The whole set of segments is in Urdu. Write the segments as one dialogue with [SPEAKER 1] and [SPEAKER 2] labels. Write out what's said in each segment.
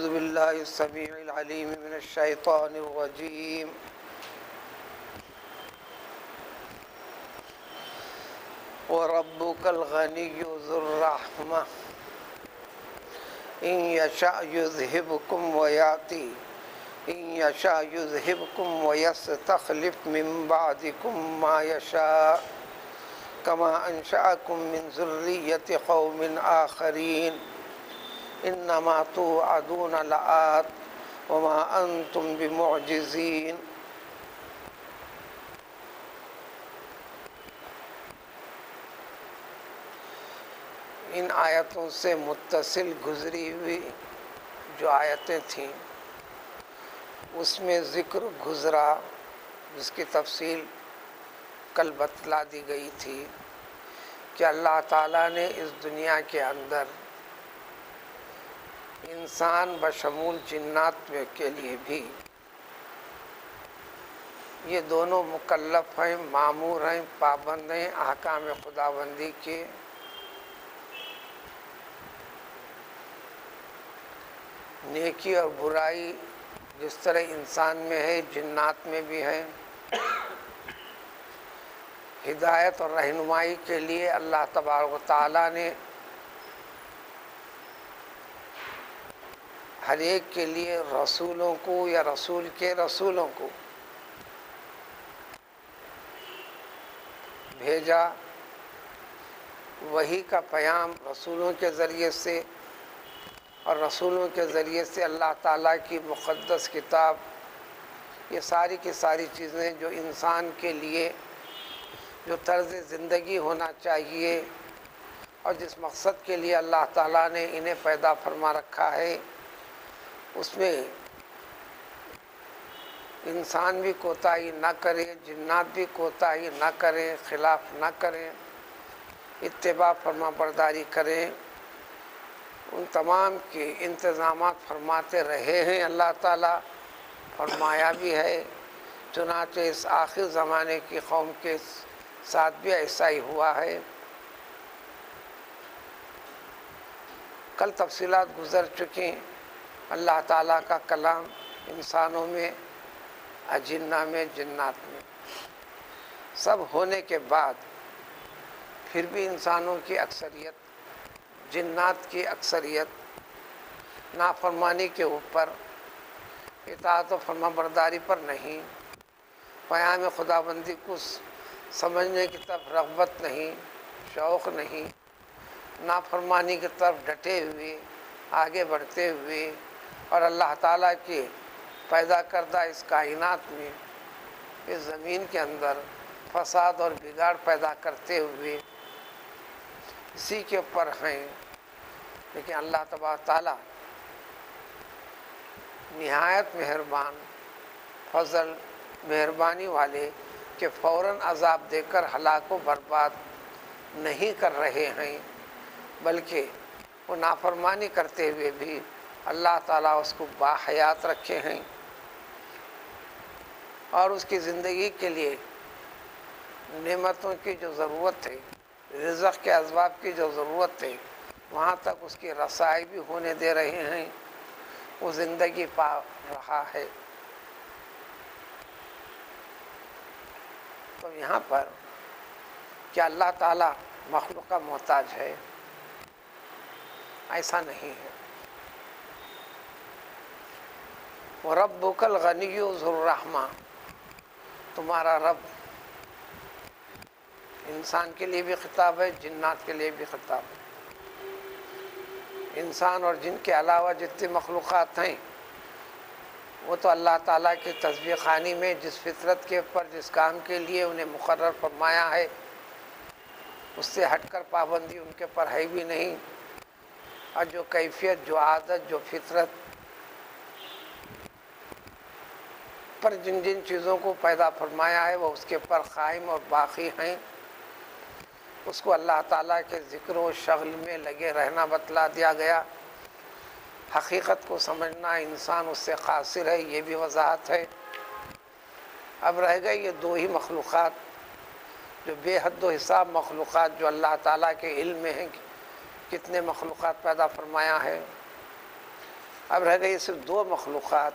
[SPEAKER 1] أعوذ بالله السميع العليم من الشيطان الرجيم وربك الغني ذو الرحمة إن يشأ يذهبكم ويستخلف من بعدكم ما يشاء كما أنشأكم من ذرية قوم آخرين إنما توعدون لآت وما أنتم بمعجزين۔ ان آیتوں سے متصل گزری ہوئی جو آیتیں تھیں اس میں ذکر گزرا، جس کی تفصیل کل بتلا دی گئی تھی کہ اللہ تعالیٰ نے اس دنیا کے اندر انسان بشمول جنات کے لیے بھی یہ دونوں مکلف ہیں، مامور ہیں، پابند ہیں احکام خداوندی کے۔ نیکی اور برائی جس طرح انسان میں ہے جنات میں بھی ہے۔ ہدایت اور رہنمائی کے لیے اللہ تبارک و تعالیٰ نے ہر ایک کے لیے رسولوں کو یا رسول کے رسولوں کو بھیجا۔ وحی کا پیام رسولوں کے ذریعے سے، اور رسولوں کے ذریعے سے اللہ تعالیٰ کی مقدس کتاب، یہ ساری کی ساری چیزیں جو انسان کے لیے جو طرز زندگی ہونا چاہیے اور جس مقصد کے لیے اللہ تعالیٰ نے انہیں پیدا فرما رکھا ہے، اس میں انسان بھی کوتاہی نہ کرے، جنات بھی کوتاہی نہ کریں، خلاف نہ کریں، اتباع فرما برداری کریں۔ ان تمام کے انتظامات فرماتے رہے ہیں اللہ تعالیٰ، فرمایا بھی ہے۔ چنانچہ اس آخر زمانے کی قوم کے ساتھ بھی ایسا ہی ہوا ہے۔ کل تفصیلات گزر چکی۔ اللہ تعالیٰ کا کلام انسانوں میں، اجنہ میں، جنات میں، سب ہونے کے بعد پھر بھی انسانوں کی اکثریت، جنات کی اکثریت نافرمانی کے اوپر، اطاعت و فرما برداری پر نہیں، پیام خداوندی کو سمجھنے کی طرف رغبت نہیں، شوق نہیں، نافرمانی کی طرف ڈٹے ہوئے، آگے بڑھتے ہوئے، اور اللہ تعالیٰ کے پیدا کردہ اس کائنات میں، اس زمین کے اندر فساد اور بگاڑ پیدا کرتے ہوئے اسی کے اوپر ہیں۔ لیکن اللہ تبارک تعالیٰ نہایت مہربان، فضل، مہربانی والے کہ فوراً عذاب دے کر ہلاک و برباد نہیں کر رہے ہیں، بلکہ وہ نافرمانی کرتے ہوئے بھی اللہ تعالیٰ اس کو باحیات رکھے ہیں، اور اس کی زندگی کے لیے نعمتوں کی جو ضرورت ہے، رزق کے اسباب کی جو ضرورت ہے، وہاں تک اس کی رسائی بھی ہونے دے رہے ہیں، وہ زندگی پا رہا ہے۔ تو یہاں پر کیا اللہ تعالیٰ مخلوق کا محتاج ہے؟ ایسا نہیں ہے۔ وَرَبُّكَ الْغَنِيُّ ذُو الرَّحْمَةِ، تمہارا رب، انسان کے لیے بھی خطاب ہے، جنات کے لیے بھی خطاب ہے۔ انسان اور جن کے علاوہ جتنی مخلوقات ہیں وہ تو اللہ تعالیٰ کی تسبیح خوانی میں جس فطرت کے اوپر، جس کام کے لیے انہیں مقرر فرمایا ہے، اس سے ہٹ کر پابندی ان کے پر ہے بھی نہیں، اور جو کیفیت، جو عادت، جو فطرت پر جن جن چیزوں کو پیدا فرمایا ہے وہ اس کے پر قائم اور باقی ہیں، اس کو اللہ تعالیٰ کے ذکر و شغل میں لگے رہنا بتلا دیا گیا۔ حقیقت کو سمجھنا انسان اس سے قاصر ہے، یہ بھی وضاحت ہے۔ اب رہ گئے یہ دو ہی مخلوقات جو بے حد و حساب مخلوقات جو اللہ تعالیٰ کے علم میں ہیں، کتنے مخلوقات پیدا فرمایا ہے۔ اب رہ گئی صرف دو مخلوقات،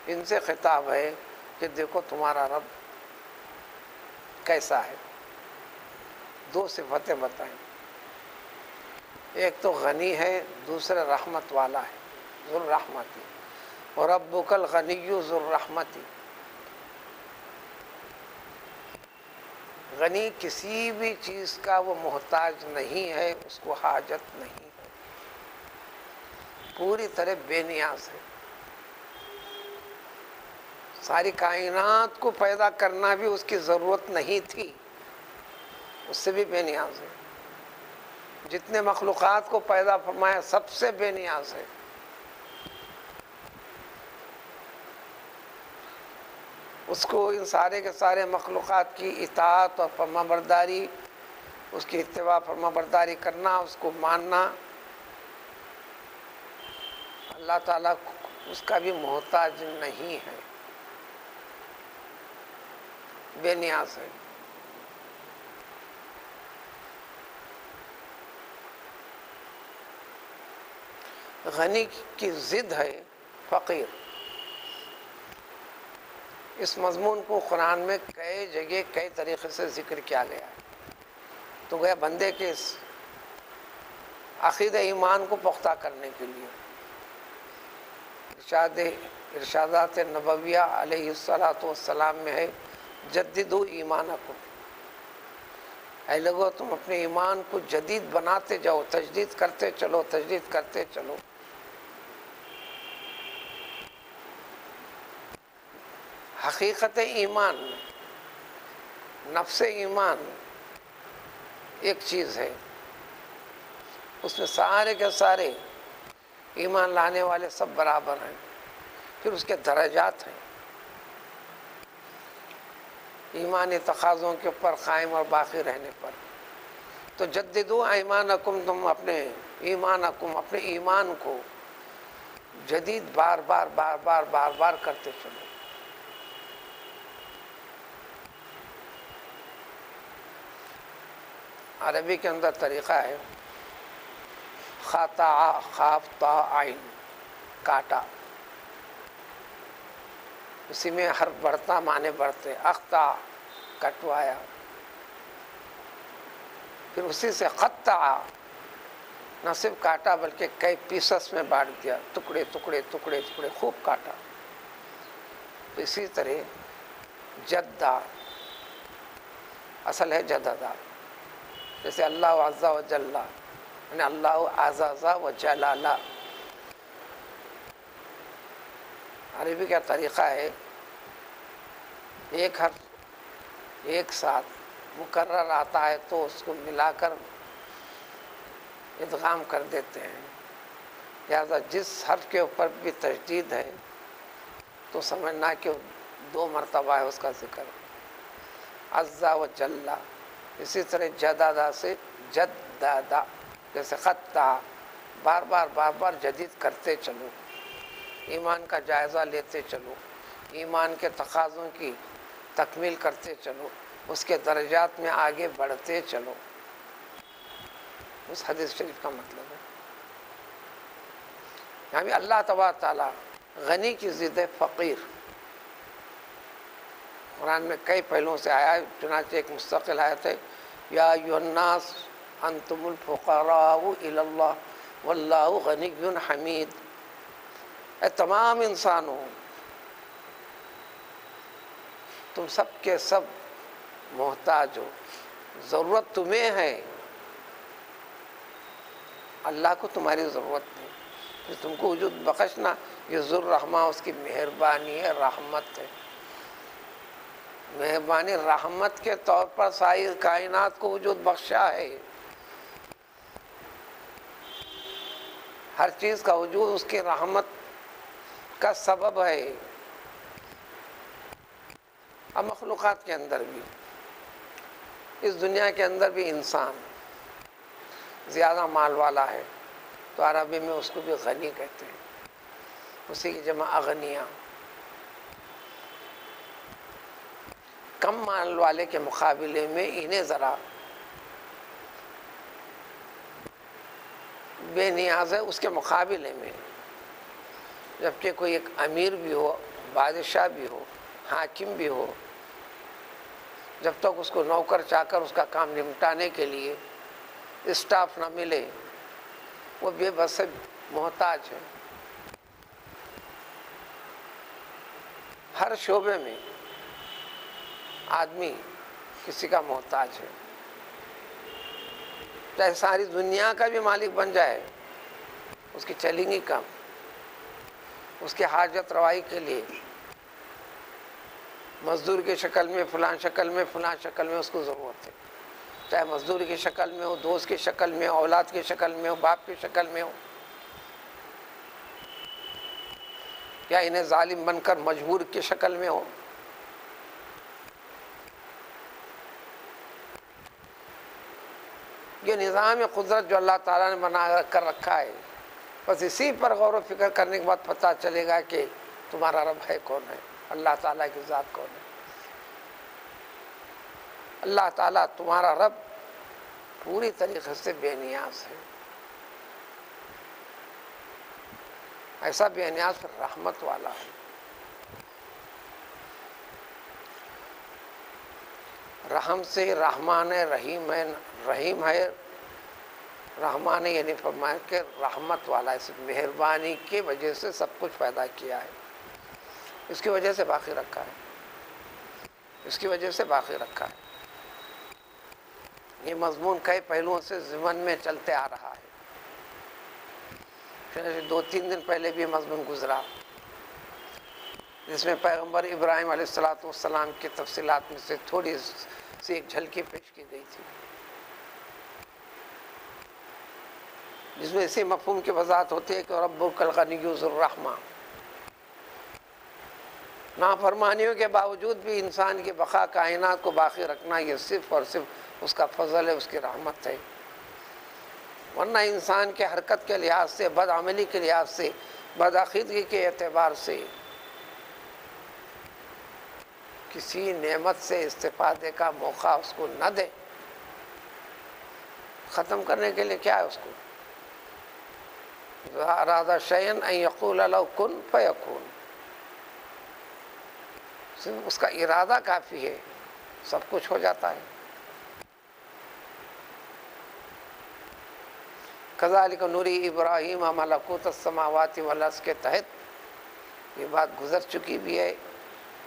[SPEAKER 1] ان سے خطاب ہے کہ دیکھو تمہارا رب کیسا ہے. دو صفتیں بتائیں، ایک تو غنی ہے، دوسرے رحمت والا ہے، ذو الرحمتی. وَرَبُّكَ الْغَنِيُّ ذُو الرَّحْمَةِ. غنی کسی بھی چیز کا وہ محتاج نہیں ہے، اس کو حاجت نہیں ہے، پوری طرح بے نیاز ہے. ساری کائنات کو پیدا کرنا بھی اس کی ضرورت نہیں تھی، اس سے بھی بے نیاز ہے. جتنے مخلوقات کو پیدا فرمایا سب سے بے نیاز ہے. اس کو ان سارے کے سارے مخلوقات کی اطاعت اور فرما برداری، اس کی اتباع فرما برداری کرنا، اس کو ماننا، اللہ تعالیٰ اس کا بھی محتاج نہیں ہے، بے نیاز ہے. غنی کی ضد ہے فقیر. اس مضمون کو قرآن میں کئی جگہ کئی طریقے سے ذکر کیا گیا ہے. تو گیا بندے کے اس عقید ایمان کو پختہ کرنے کے لیے ارشادات نبویہ علیہ السلام میں ہے، جددوا ایمانکم. اے لوگو تم اپنے ایمان کو جدید بناتے جاؤ، تجدید کرتے چلو، تجدید کرتے چلو. حقیقت ایمان، نفس ایمان ایک چیز ہے، اس میں سارے کے سارے ایمان لانے والے سب برابر ہیں. پھر اس کے درجات ہیں، ایمانی تقاضوں کے اوپر قائم اور باقی رہنے پر. تو جددوا ایمانکم، تم اپنے ایمان کو جدید بار بار بار بار بار بار کرتے چلو. عربی کے اندر طریقہ ہے خاطا، خاف تا عین، کاٹا. اسی میں حرف بڑھتا معنی بڑھتے. اخطا کٹوایا، پھر اسی سے قطع، نہ صرف کاٹا بلکہ کئی پیسز میں بانٹ دیا، ٹکڑے ٹکڑے ٹکڑے ٹکڑے، خوب کاٹا. تو اسی طرح جدہ اصل ہے جددہ، جیسے اللہ عز و جل، یعنی اللہ عزز و جلال. عربی کا طریقہ ہے ایک حرف ایک ساتھ مکرر آتا ہے تو اس کو ملا کر ادغام کر دیتے ہیں. لہذا جس حرف کے اوپر بھی تشدید ہے تو سمجھنا کہ دو مرتبہ ہے اس کا ذکر، عز و جل. اسی طرح جددہ سے جددہ، جیسے قطع، بار بار بار بار جدید کرتے چلو، ایمان کا جائزہ لیتے چلو، ایمان کے تقاضوں کی تکمیل کرتے چلو، اس کے درجات میں آگے بڑھتے چلو. اس حدیث شریف کا مطلب ہے یہاں بھی اللہ تبارک تعالیٰ غنی کی ضد ہے فقیر. قرآن میں کئی پہلوؤں سے آیا ہے، چنانچہ ایک مستقل آیت ہے، یا ایھا الناس انتم الفقراء الی اللہ واللہ غنی حمید. اے تمام انسانوں، تم سب کے سب محتاج ہو، ضرورت تمہیں ہے، اللہ کو تمہاری ضرورت نہیں. پھر تم کو وجود بخشنا، یہ ذو الرحمہ، اس کی مہربانی ہے، رحمت ہے. مہربانی رحمت کے طور پر ساری کائنات کو وجود بخشا ہے. ہر چیز کا وجود اس کی رحمت کا سبب ہے. اب مخلوقات کے اندر بھی، اس دنیا کے اندر بھی انسان زیادہ مال والا ہے تو عربی میں اس کو بھی غنی کہتے ہیں، اسی کی جمع اغنیاء. کم مال والے کے مقابلے میں انہیں ذرا بے نیاز ہے، اس کے مقابلے میں جبکہ کوئی ایک امیر بھی ہو، بادشاہ بھی ہو، حاکم بھی ہو، جب تک اس کو نوکر چاکر اس کا کام نمٹانے کے لیے اسٹاف نہ ملے وہ بے بس محتاج ہے۔ ہر شعبے میں آدمی کسی کا محتاج ہے، چاہے ساری دنیا کا بھی مالک بن جائے اس کی چلیں گی کم، اس کی حاجت روائی کے لیے مزدور کی شکل میں فلاں شکل میں فلاں شکل میں اس کو ضرورت ہے، چاہے مزدور کی شکل میں ہو، دوست کی شکل میں ہو، اولاد کی شکل میں ہو، باپ کی شکل میں ہو، یا انہیں ظالم بن کر مجبور کی شکل میں ہو۔ یہ نظام قدرت جو اللہ تعالیٰ نے بنا کر رکھا ہے، بس اسی پر غور و فکر کرنے کے بعد پتہ چلے گا کہ تمہارا رب ہے کون ہے، اللہ تعالیٰ کی ذات کون ہے۔ اللہ تعالیٰ تمہارا رب پوری طریقے سے بے نیاز ہے، ایسا بے نیاز پر رحمت والا ہے۔ رحم سے رحمان رحیم ہے، رحیم ہے رحمان، یعنی فرمایا کہ رحمت والا، اس مہربانی کی وجہ سے سب کچھ پیدا کیا ہے، اس کی وجہ سے باقی رکھا ہے، اس کی وجہ سے باقی رکھا ہے۔ یہ مضمون کئی پہلوؤں سے ضمن میں چلتے آ رہا ہے، چنانچہ 2-3 دن پہلے بھی مضمون گزرا جس میں پیغمبر ابراہیم علیہ السلام کی تفصیلات میں سے تھوڑی سی ایک جھلکی پیش کی گئی تھی، جس میں اسی مفہوم کی وضاحت ہوتی ہے کہ ربک الغنی ذو الرحمہ، نافرمانیوں کے باوجود بھی انسان کی بقا کائنات کو باقی رکھنا یہ صرف اور صرف اس کا فضل ہے، اس کی رحمت ہے، ورنہ انسان کے حرکت کے لحاظ سے، بدعملی کے لحاظ سے، بدعقیدگی کے اعتبار سے کسی نعمت سے استفادے کا موقع اس کو نہ دے، ختم کرنے کے لیے کیا ہے اس کو، ارادہ شیئا ان یقول لہ کن فیکون، صرف اس کا ارادہ کافی ہے، سب کچھ ہو جاتا ہے۔ کذالک نری ابراہیم ملکوت السماوات والارض کے تحت یہ بات گزر چکی بھی ہے،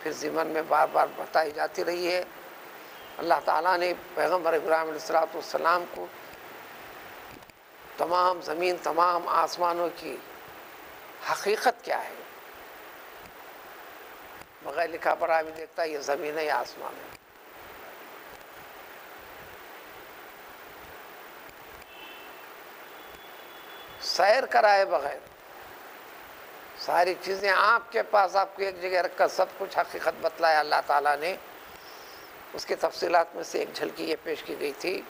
[SPEAKER 1] پھر ضمن میں بار بار بتائی جاتی رہی ہے۔ اللہ تعالیٰ نے پیغمبر ابراہیم علیہ السلام کو تمام زمین، تمام آسمانوں کی حقیقت کیا ہے بغیر لکھا پڑھا بھی دیکھتا ہے، یہ زمین ہے یا آسمان ہے، سیر کرائے بغیر ساری چیزیں آپ کے پاس، آپ کو ایک جگہ رکھ کر سب کچھ حقیقت بتلایا اللہ تعالیٰ نے۔ اس کی تفصیلات میں سے ایک جھلکی یہ پیش کی گئی تھی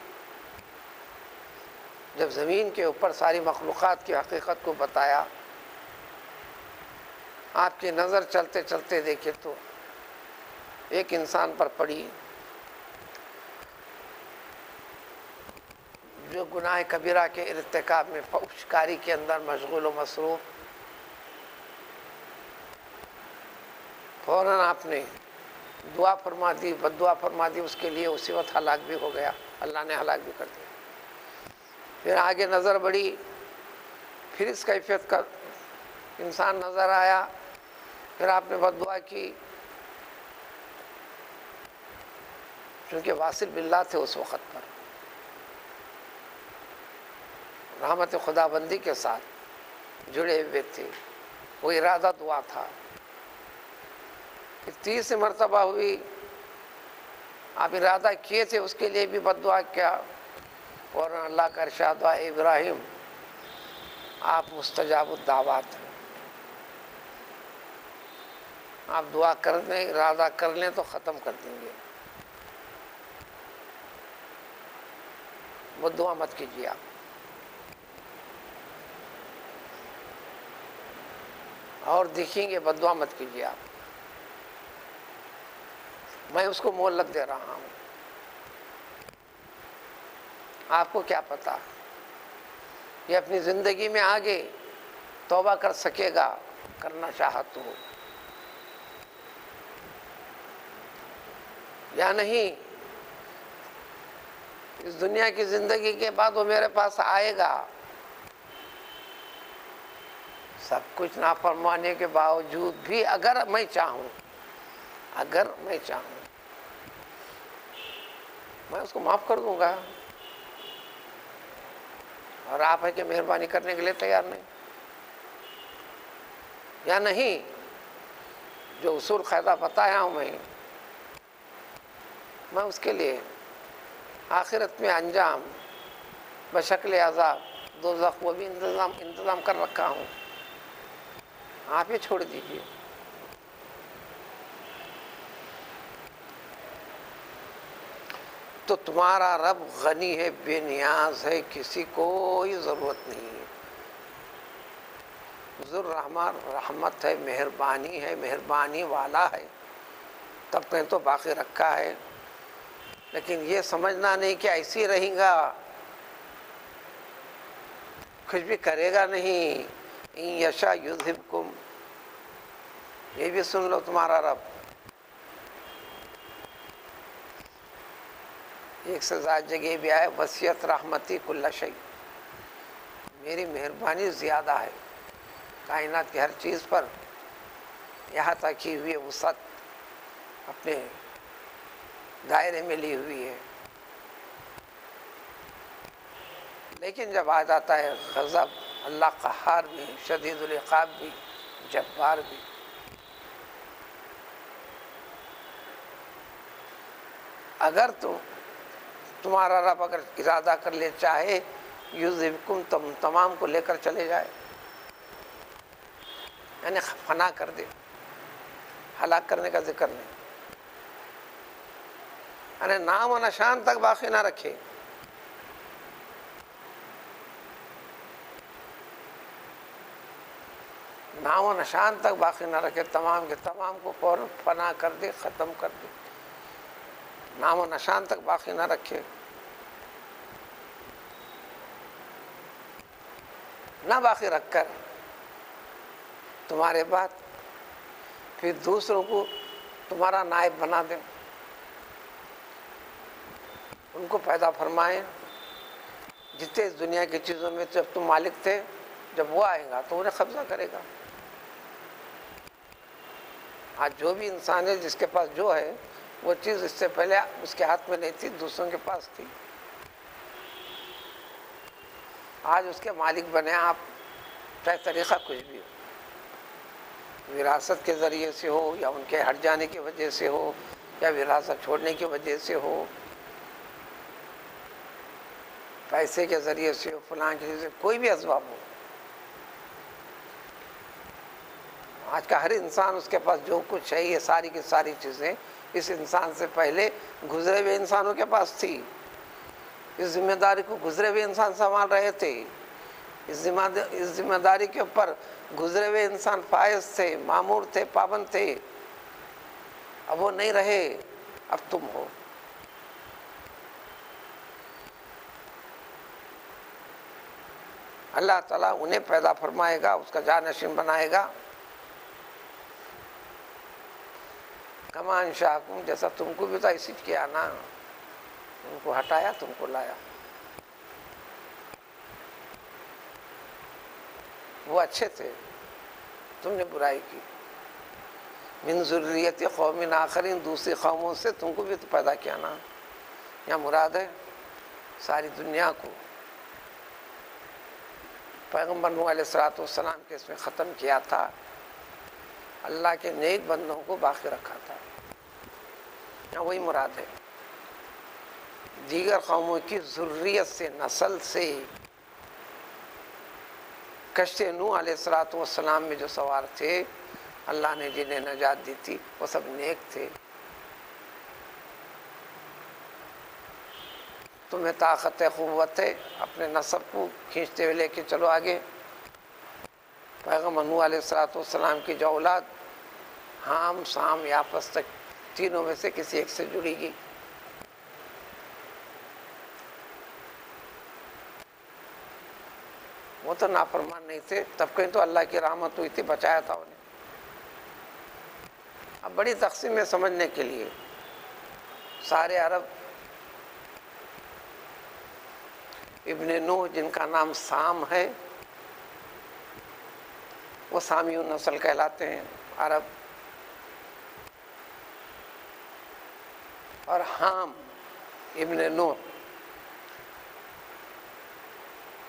[SPEAKER 1] جب زمین کے اوپر ساری مخلوقات کی حقیقت کو بتایا، آپ کی نظر چلتے چلتے دیکھے تو ایک انسان پر پڑی جو گناہ کبیرہ کے ارتکاب میں، فحش کاری کے اندر مشغول و مصروف، فوراً آپ نے دعا فرما دی، بد دعا فرما دی اس کے لیے، اسی وقت ہلاک بھی ہو گیا، اللہ نے ہلاک بھی کر دیا۔ پھر آگے نظر بڑھی، پھر اس کیفیت کا انسان نظر آیا، پھر آپ نے بد دعا کی، چونکہ واصل باللہ تھے اس وقت پر، رحمت خدا بندی کے ساتھ جڑے ہوئے تھے، وہ ارادہ دعا تھا۔ پھر 30 مرتبہ ہوئی، آپ ارادہ کیے تھے اس کے لیے بھی بد دعا کیا، اور اللہ کا ارشاد ہوا، ابراہیم آپ مستجاب الدعوات ہیں، آپ دعا کر لیں، ارادہ کر لیں تو ختم کر دیں گے، بد دعا مت کیجیے آپ۔ اور دیکھیں گے، بد دعا مت کیجیے آپ، میں اس کو مہلت دے رہا ہوں، آپ کو کیا پتا یہ اپنی زندگی میں آگے توبہ کر سکے گا کرنا چاہا تو، یا نہیں اس دنیا کی زندگی کے بعد وہ میرے پاس آئے گا، سب کچھ نافرمانے کے باوجود بھی اگر میں چاہوں میں اس کو معاف کر دوں گا، اور آپ ہے کہ مہربانی کرنے کے لیے تیار نہیں، یا نہیں جو اصول قاعدہ بتایا ہوں میں اس کے لیے آخرت میں انجام بشکل عذاب دوزخ وہ بھی انتظام کر رکھا ہوں، آپ یہ چھوڑ دیجیے۔ تو تمہارا رب غنی ہے، بے نیاز ہے، کسی کوئی ضرورت نہیں ہے، ذو الرحمن رحمت ہے، مہربانی والا ہے، تب نے تو باقی رکھا ہے، لیکن یہ سمجھنا نہیں کہ ایسی رہیں گا، کچھ بھی کرے گا نہیں، ان یشاء یذہبکم، یہ بھی سن لو تمہارا رب ایک سے زیادہ جگہ بھی آئے، وسعت رحمتی کل شیء، میری مہربانی زیادہ ہے کائنات کی ہر چیز پر، یہاں تک کی ہوئی وسعت اپنے دائرے میں لی ہوئی ہے، لیکن جب آ جاتا ہے غضب، اللہ قہار بھی، شدید العقاب بھی، جبار بھی، اگر تمہارا رب اگر ارادہ کر لے چاہے یذہبکم، تم تمام کو لے کر چلے جائے، یعنی فنا کر دے، ہلاک کرنے کا ذکر نہیں، یعنی نام و نشان تک باقی نہ رکھے، نام و نشان تک باقی نہ رکھے، تمام کے تمام کو فوراً فنا کر دے، ختم کر دے، نام و نشان تک باقی نہ رکھے، نہ باقی رکھ کر تمہارے بعد پھر دوسروں کو تمہارا نائب بنا دیں، ان کو پیدا فرمائیں، جتنے اس دنیا کی چیزوں میں جب تم مالک تھے، جب وہ آئے گا تو انہیں قبضہ کرے گا۔ آج جو بھی انسان ہے جس کے پاس جو ہے وہ چیز اس سے پہلے اس کے ہاتھ میں نہیں تھی، دوسروں کے پاس تھی، آج اس کے مالک بنے آپ، چاہے طریقہ کچھ بھی ہو، وراثت کے ذریعے سے ہو، یا ان کے ہٹ جانے کی وجہ سے ہو، یا وراثت چھوڑنے کی وجہ سے ہو، پیسے کے ذریعے سے ہو، فلاں کے ذریعے سے، کوئی بھی اسباب ہو، آج کا ہر انسان اس کے پاس جو کچھ ہے یہ ساری کی ساری چیزیں اس انسان سے پہلے گزرے ہوئے انسانوں کے پاس تھی، اس ذمہ داری کو گزرے ہوئے انسان سنبھال رہے تھے، اس ذمہ داری کے اوپر گزرے ہوئے انسان فائز تھے، مامور تھے، پابند تھے، اب وہ نہیں رہے، اب تم ہو۔ اللہ تعالیٰ انہیں پیدا فرمائے گا، اس کا جانشین بنائے گا، کما انشاءکم، جیسا تم کو بھی تو ایسی کیا نا، ان کو ہٹایا، تم کو لایا، وہ اچھے تھے، تم نے برائی کی، من ذریت قوم آخرین، دوسری قوموں سے تم کو بھی تو پیدا کیا نا، یہاں مراد ہے ساری دنیا کو، پیغمبر نوح علیہ السلام کے اس میں ختم کیا تھا، اللہ کے نیک بندوں کو باقی رکھا تھا، یہاں وہی مراد ہے، دیگر قوموں کی ذریت سے، نسل سے، کشتی نوح علیہ السلام میں جو سوار تھے، اللہ نے جنہیں نجات دی تھی وہ سب نیک تھے، تمہیں طاقت ہے، قوت ہے، اپنے نسب کو کھینچتے ہوئے لے کے چلو آگے، پیغمبر نوح علیہ السلام کی جو اولاد حام سام یافس تک تینوں میں سے کسی ایک سے جڑی گی، وہ تو نافرمان نہیں تھے، تب کہیں تو اللہ کی رحمت ہوئی تھی، بچایا تھا انہیں۔ اب بڑی تقسیم ہے سمجھنے کے لیے۔ سارے عرب ابن نوح جن کا نام سام ہے، وہ سامیون نسل کہلاتے ہیں عرب، اور حام ابن نوح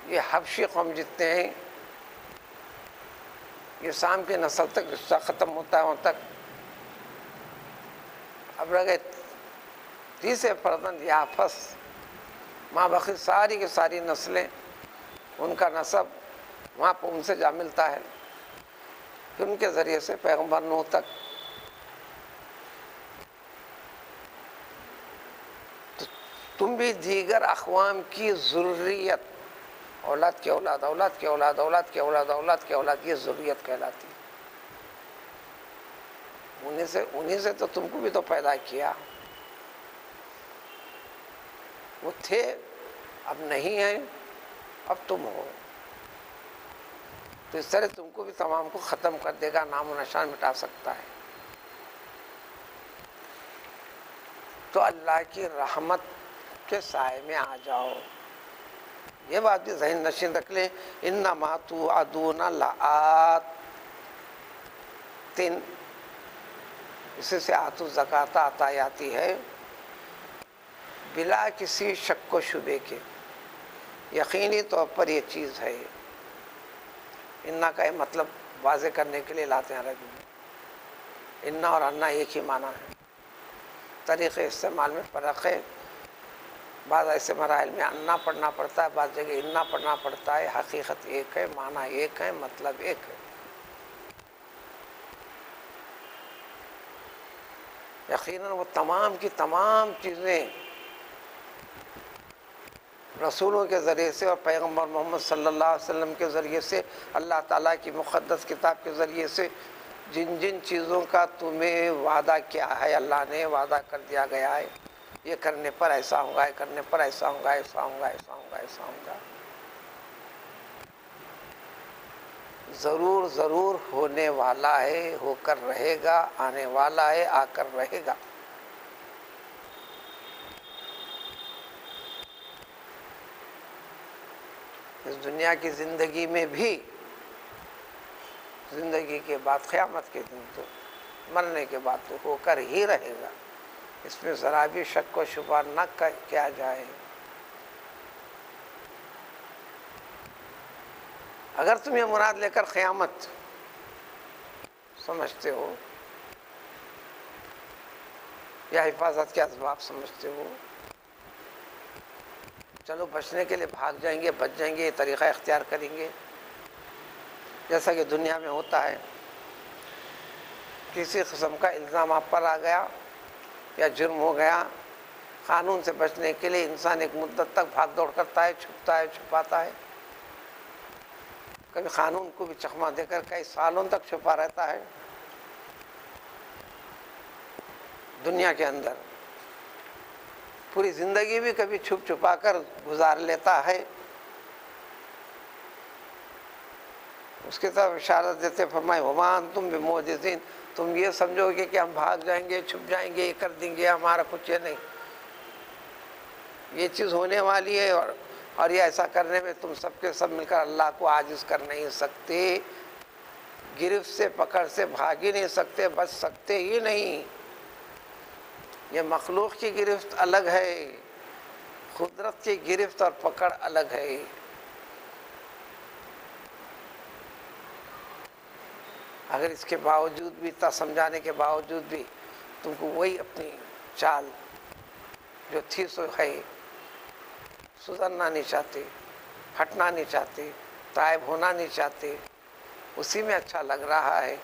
[SPEAKER 1] یہ حبشی قوم جتنے ہیں، یہ سام کی نسل تک رشتہ ختم ہوتا ہے وہاں تک۔ اب رہ گئے تیسرے فرزند یافس، ماں بقی ساری کی ساری نسلیں، ان کا نسب وہاں پہ ان سے جا ملتا ہے، پھر ان کے ذریعے سے پیغمبر نوح تک۔ تو تم بھی دیگر اقوام کی ذریت، اولاد کی اولاد، اولاد کی اولاد، اولاد کی اولاد، اولاد کی اولاد، یہ ذریت کہلاتی ہے۔ انہیں سے تو تم کو بھی تو پیدا کیا، وہ تھے اب نہیں ہیں، اب تم ہو، تو اس طرح تم کو بھی تمام کو ختم کر دے گا، نام و نشان مٹا سکتا ہے۔ تو اللہ کی رحمت کے سائے میں آ جاؤ، یہ بات بھی ذہن نشین رکھ لیں۔ انما توعدون لآت، اسی سے آتو زکوٰۃ عطا آتی ہے، بلا کسی شک و شبے کے، یقینی طور پر یہ چیز ہے۔ انا کا یہ مطلب واضح کرنے کے لیے لاتے ہیں عربی میں۔ انا اور انا ایک ہی معنی ہے، طریقے استعمال میں فرق ہے۔ بعض ایسے مراحل میں انا پڑھنا پڑتا ہے، بعض جگہ انا پڑھنا پڑتا ہے، حقیقت ایک ہے، معنی ایک ہے، مطلب ایک ہے۔ یقیناً وہ تمام کی تمام چیزیں رسولوں کے ذریعے سے اور پیغمبر محمد صلی اللہ علیہ وسلم کے ذریعے سے، اللہ تعالیٰ کی مقدس کتاب کے ذریعے سے جن جن چیزوں کا تمہیں وعدہ کیا ہے، اللہ نے وعدہ کر دیا گیا ہے، یہ کرنے پر ایسا ہوگا، یہ کرنے پر ایسا ہوگا، ایسا ہوگا، ایسا ہوگا، ایسا ہوگا، ضرور ضرور ہونے والا ہے، ہو کر رہے گا، آنے والا ہے، آ کر رہے گا۔ اس دنیا کی زندگی میں بھی، زندگی کے بعد قیامت کے دن تو مرنے کے بعد تو ہو کر ہی رہے گا، اس میں ذرا بھی شک و شبہ نہ کیا جائے۔ اگر تم یہ مراد لے کر قیامت سمجھتے ہو یا حفاظت کے اسباب سمجھتے ہو، چلو بچنے کے لیے بھاگ جائیں گے، بچ جائیں گے، یہ طریقہ اختیار کریں گے، جیسا کہ دنیا میں ہوتا ہے، کسی قسم کا الزام آپ پر آ گیا یا جرم ہو گیا، قانون سے بچنے کے لیے انسان ایک مدت تک بھاگ دوڑ کرتا ہے، چھپتا ہے، چھپاتا ہے، کبھی قانون کو بھی چکمہ دے کر کئی سالوں تک چھپا رہتا ہے دنیا کے اندر، پوری زندگی بھی کبھی چھپ چھپا کر گزار لیتا ہے۔ اس کی طرف اشارت دیتے فرمائے وما انتم بمعجزین، تم یہ سمجھو گے کہ ہم بھاگ جائیں گے، چھپ جائیں گے، یہ کر دیں گے، ہمارا کچھ یہ نہیں، یہ چیز ہونے والی ہے، اور یہ ایسا کرنے میں تم سب کے سب مل کر اللہ کو عاجز کر نہیں سکتے، گرفت سے پکڑ سے بھاگ ہی نہیں سکتے، بچ سکتے ہی نہیں۔ یہ مخلوق کی گرفت الگ ہے، قدرت کی گرفت اور پکڑ الگ ہے۔ اگر اس کے باوجود بھی، سمجھانے کے باوجود بھی تم کو وہی اپنی چال جو تھی سو ہے، سدھرنا نہیں چاہتے، ہٹنا نہیں چاہتے، تائب ہونا نہیں چاہتے، اسی میں اچھا لگ رہا ہے،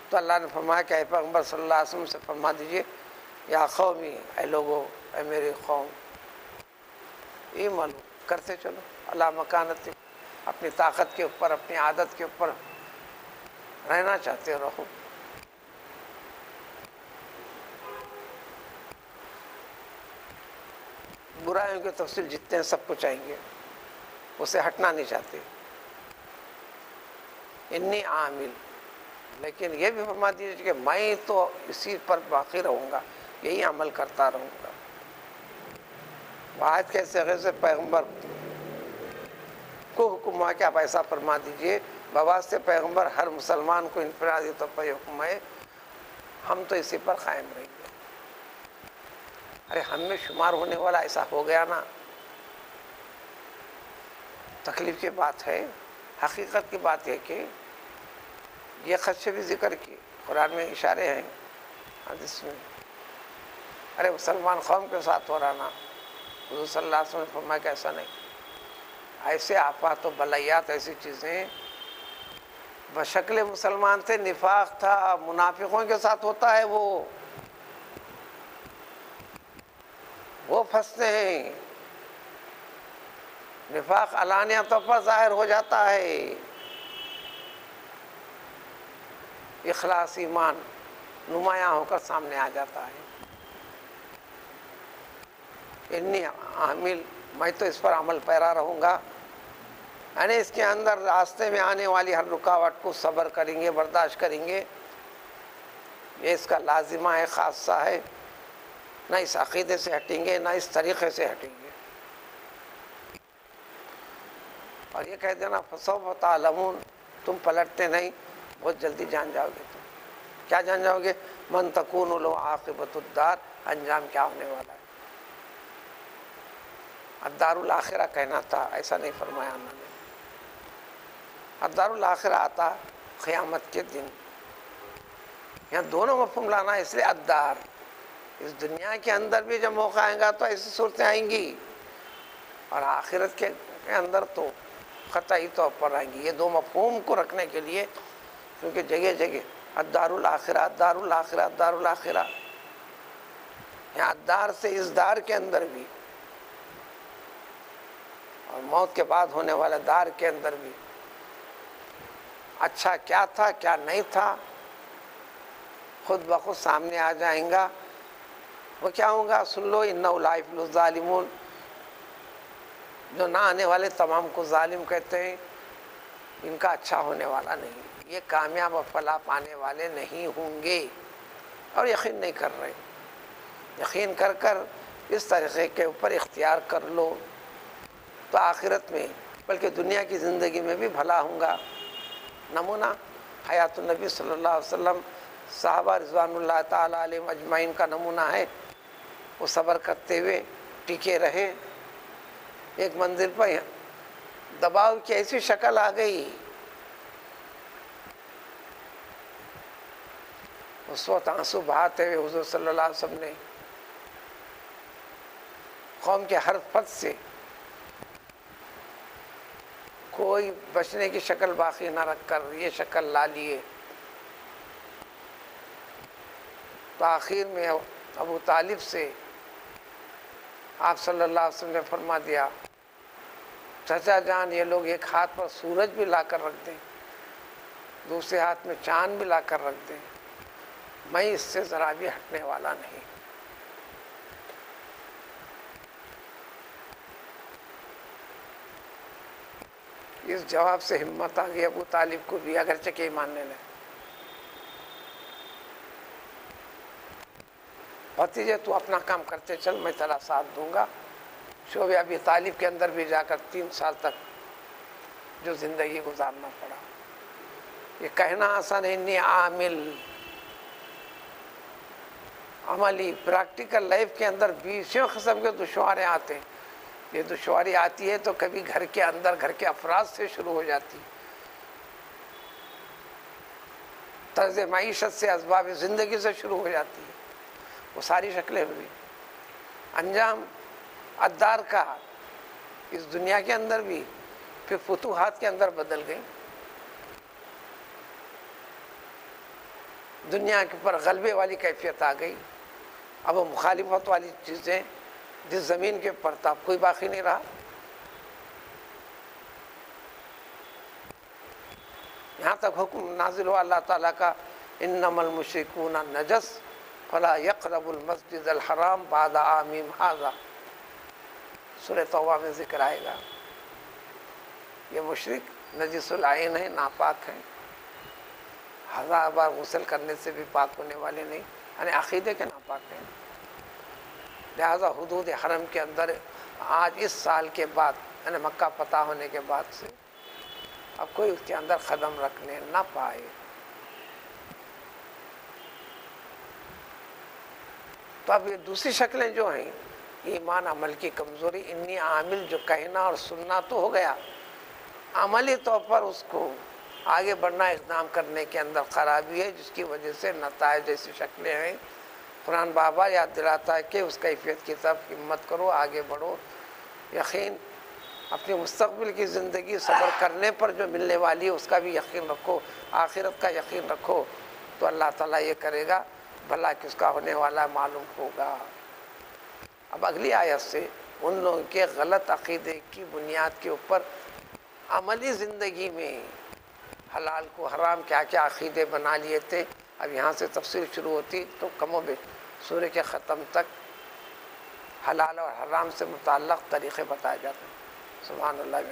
[SPEAKER 1] تو اللہ نے فرمایا کہ اے پیغمبر صلی اللہ علیہ وسلم سے فرما دیجئے یا قومی، اے لوگو، اے میرے قوم، اعملوا، کرتے چلو، اللہ مکانت، اپنی طاقت کے اوپر، اپنی عادت کے اوپر رہنا چاہتے رہو۔ برائیوں کی تفصیل جتنے ہیں سب کو چاہیے، اسے ہٹنا نہیں چاہتے. انی عامل، لیکن یہ بھی فرما دیجیے کہ میں تو اسی پر باقی رہوں گا، یہی عمل کرتا رہوں گا. آیت کے صیغے سے پیغمبر کو حکم ہوا کہ آپ ایسا فرما دیجئے. بواسطے پیغمبر ہر مسلمان کو انفرادی طور پر حکم ہے، ہم تو اسی پر قائم رہیں گے. ارے ہم میں شمار ہونے والا ایسا ہو گیا نا، تکلیف کی بات ہے. حقیقت کی بات ہے کہ یہ خدشے بھی ذکر کی، قرآن میں اشارے ہیں، حدیث میں. ارے مسلمان قوم کے ساتھ ہو رہا نا، حضور صلی اللہ علیہ وسلم نے فرمایا کہ ایسا نہیں. ایسے آفات و بلیات، ایسی چیزیں بشکل مسلمان تھے، نفاق تھا، منافقوں کے ساتھ ہوتا ہے، وہ پھنستے ہیں. نفاق علانیہ طور پر ظاہر ہو جاتا ہے، اخلاص ایمان نمایاں ہو کر سامنے آ جاتا ہے. انی عامل، میں تو اس پر عمل پیرا رہوں گا. یعنی اس کے اندر راستے میں آنے والی ہر رکاوٹ کو صبر کریں گے، برداشت کریں گے. یہ اس کا لازمہ ہے، خاصہ ہے. نہ اس عقیدے سے ہٹیں گے، نہ اس طریقے سے ہٹیں گے. اور یہ کہہ دینا فسوف تعلمون، تم پلٹتے نہیں، بہت جلدی جان جاؤ گے. تم کیا جان جاؤ گے؟ من تکون لہ عاقبۃ الدار، انجام کیا ہونے والا ہے. الدار الاخرہ کہنا تھا، ایسا نہیں فرمایا انہوں نے. الدار الاخرہ آتا قیامت کے دن. یہاں دونوں مفہوم لانا ہے، اس لیے الدار، اس دنیا کے اندر بھی جب موقع آئے گا تو ایسی صورتیں آئیں گی، اور آخرت کے اندر تو قطعی طور پر آئیں گی. یہ دو مفہوم کو رکھنے کے لیے، کیونکہ جگہ جگہ الدار الاخرہ، الدار الاخرہ، الدار الاخرہ. یہاں الدار سے اس دار کے اندر بھی، اور موت کے بعد ہونے والا دار کے اندر بھی. اچھا کیا تھا، کیا نہیں تھا، خود بخود سامنے آ جائیں گا. وہ کیا ہوگا؟ سن لو، انہ لا یفلح الظالمون. جو نہ آنے والے تمام کو ظالم کہتے ہیں، ان کا اچھا ہونے والا نہیں. یہ کامیاب و فلاح پانے والے نہیں ہوں گے. اور یقین نہیں کر رہے. یقین کر کر اس طریقے کے اوپر اختیار کر لو تو آخرت میں بلکہ دنیا کی زندگی میں بھی بھلا ہوں گا. نمونہ حیات النبی صلی اللہ علیہ وسلم، صحابہ رضوان اللہ تعالیٰ علیہم اجمعین کا نمونہ ہے. وہ صبر کرتے ہوئے ٹکے رہے. ایک منزل پر دباؤ کی ایسی شکل آ گئی، اس وقت آنسو بہاتے ہوئے حضور صلی اللہ علیہ وسلم نے قوم کے ہر فرد سے کوئی بچنے کی شکل باقی نہ رکھ کر یہ شکل لا لیے. تو آخر میں ابو طالب سے آپ صلی اللہ علیہ وسلم نے فرما دیا، چچا جان یہ لوگ ایک ہاتھ پر سورج بھی لا کر رکھ دیں، دوسرے ہاتھ میں چاند بھی لا کر رکھ دیں، میں اس سے ذرا بھی ہٹنے والا نہیں. اس جواب سے ہمت آ گئی ابو طالب کو بھی، اگرچہ کہ ماننے لگے. بھتیجے تو اپنا کام کرتے چل، میں تیرا ساتھ دوں گا. شعبہ ابی طالب کے اندر بھی جا کر 3 سال تک جو زندگی گزارنا پڑا. یہ کہنا آسان ہے، انی عامل، عملی پریکٹیکل لائف کے اندر 20 قسم کے دشواریں آتے ہیں. یہ دشواری آتی ہے تو کبھی گھر کے اندر، گھر کے افراد سے شروع ہو جاتی، طرز معیشت سے، اسباب زندگی سے شروع ہو جاتی ہے. وہ ساری شکلیں ہوئی. انجام الدار کا اس دنیا کے اندر بھی پھر فتوحات کے اندر بدل گئی. دنیا کے اوپر غلبے والی کیفیت آ گئی. اب وہ مخالفت والی چیزیں جس زمین کے اوپر تھا کوئی باقی نہیں رہا. یہاں تک حکم نازل ہوا اللہ تعالیٰ کا، انما المشرکون نجس فلا یقربوا المسجد الحرام بعد عامهم ھذا. سورہ توبہ میں ذکر آئے گا. یہ مشرک نجس العین ہے، ناپاک ہیں، 1000 بار غسل کرنے سے بھی پاک ہونے والے نہیں، یعنی عقیدے کے ناپاک ہیں. لہذا حدود حرم کے اندر آج اس سال کے بعد، یعنی مکہ فتح ہونے کے بعد سے اب کوئی اس کے اندر قدم رکھنے نہ پائے. تو اب یہ دوسری شکلیں جو ہیں، ایمان، عمل کی کمزوری، انی عامل جو کہنا اور سننا تو ہو گیا، عملی طور پر اس کو آگے بڑھنا، اقدام کرنے کے اندر خرابی ہے، جس کی وجہ سے نتائج جیسی شکلیں ہیں. قرآن بابا یاد دلاتا ہے کہ اس کیفیت کی طرف ہمت کرو، آگے بڑھو. یقین اپنی مستقبل کی زندگی صبر کرنے پر جو ملنے والی ہے اس کا بھی یقین رکھو، آخرت کا یقین رکھو، تو اللہ تعالیٰ یہ کرے گا، بھلا کس کا ہونے والا معلوم ہوگا. اب اگلی آیت سے ان لوگوں کے غلط عقیدے کی بنیاد کے اوپر عملی زندگی میں حلال کو حرام کیا کیا عقیدے بنا لیے تھے، اب یہاں سے تفصیل شروع ہوتی تو کم و بیش سورہ کے ختم تک حلال اور حرام سے متعلق طریقے بتائے جاتے ہیں. سبحان اللہ.